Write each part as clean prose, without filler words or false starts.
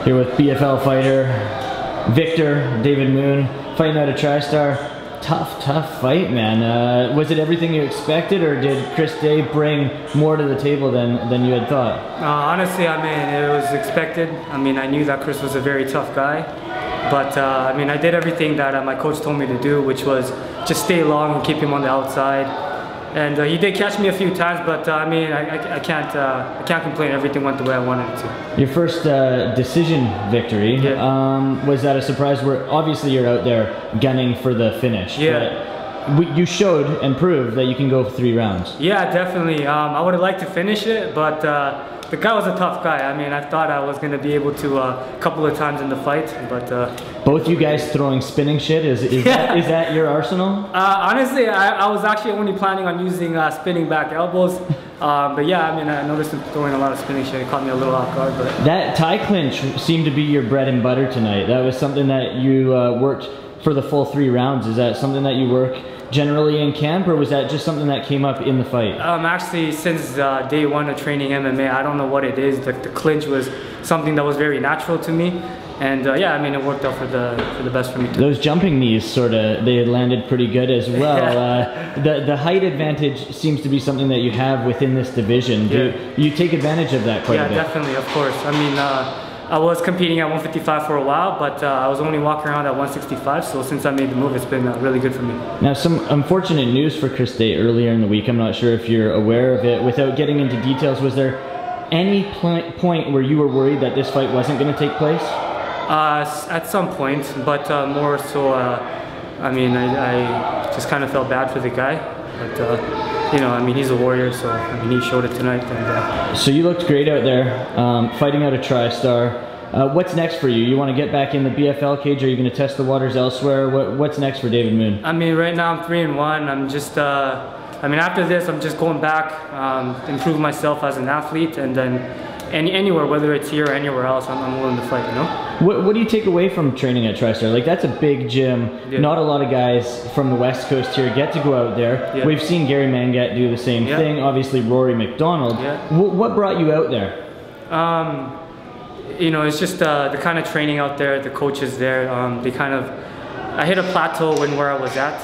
Here with BFL fighter Victor, David Moon, fighting out of Tristar. Tough fight, man. Was it everything you expected, or did Chris Day bring more to the table than you had thought? Honestly, I mean, it was expected. I mean, I knew that Chris was a very tough guy. But, I mean, I did everything that my coach told me to do, which was just stay long and keep him on the outside. And he did catch me a few times, but I mean, I can't complain. Everything went the way I wanted it to. Your first decision victory, yeah. Was that a surprise? Where obviously you're out there gunning for the finish. Yeah. But you showed and proved that you can go 3 rounds. Yeah, definitely. I would have liked to finish it, but the guy was a tough guy. I mean, I thought I was going to be able to a couple of times in the fight, but... Both you guys throwing spinning shit, is that your arsenal? Honestly, I was actually only planning on using spinning back elbows. But yeah, I mean, I noticed him throwing a lot of spinning shit. It caught me a little off guard. But that tie clinch seemed to be your bread and butter tonight. That was something that you worked for the full 3 rounds. Is that something that you work generally in camp, or was that just something that came up in the fight? Actually, since day 1 of training MMA, I don't know what it is. The clinch was something that was very natural to me. And yeah, I mean, it worked out for the best for me too. Those jumping knees they had landed pretty good as well. The height advantage seems to be something that you have within this division. Do you take advantage of that quite a bit? Yeah, definitely, of course. I mean, I was competing at 155 for a while, but I was only walking around at 165, so since I made the move, it's been really good for me. Now, some unfortunate news for Chris Day earlier in the week. I'm not sure if you're aware of it. Without getting into details, was there any point where you were worried that this fight wasn't going to take place? At some point, but more so, I mean, I just kind of felt bad for the guy, but you know, I mean, he's a warrior, so I mean, he showed it tonight. And, So you looked great out there, fighting out of Tristar. What's next for you? You want to get back in the BFL cage, or are you going to test the waters elsewhere? What's next for David Moon? I mean, right now I'm 3-1. I'm just, I mean, after this, I'm just going back, improve myself as an athlete, and then anywhere, whether it's here or anywhere else, I'm willing to fight, you know? What do you take away from training at Tristar? Like, that's a big gym. Yeah. Not a lot of guys from the West Coast here get to go out there. Yeah. We've seen Gary Mangat do the same thing. Obviously, Rory McDonald. Yeah. What brought you out there? You know, it's just the kind of training out there, the coaches there, I hit a plateau where I was at.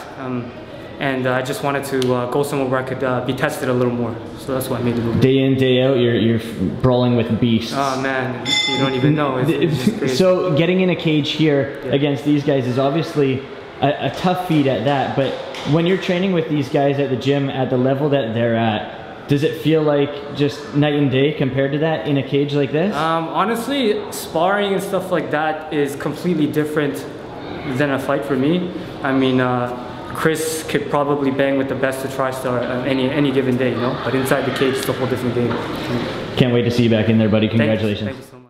And I just wanted to go somewhere where I could be tested a little more. So that's why I made the move. Day in, day out, you're brawling with beasts. Oh man, you don't even know. It's just crazy. So getting in a cage here against these guys is obviously a tough feat at that, but when you're training with these guys at the gym at the level that they're at, does it feel like just night and day compared to that in a cage like this? Honestly, sparring and stuff like that is completely different than a fight for me. I mean, Chris could probably bang with the best of Tristar any given day, you know? But inside the cage, it's a whole different game. Can't wait to see you back in there, buddy. Congratulations. Thank you so much.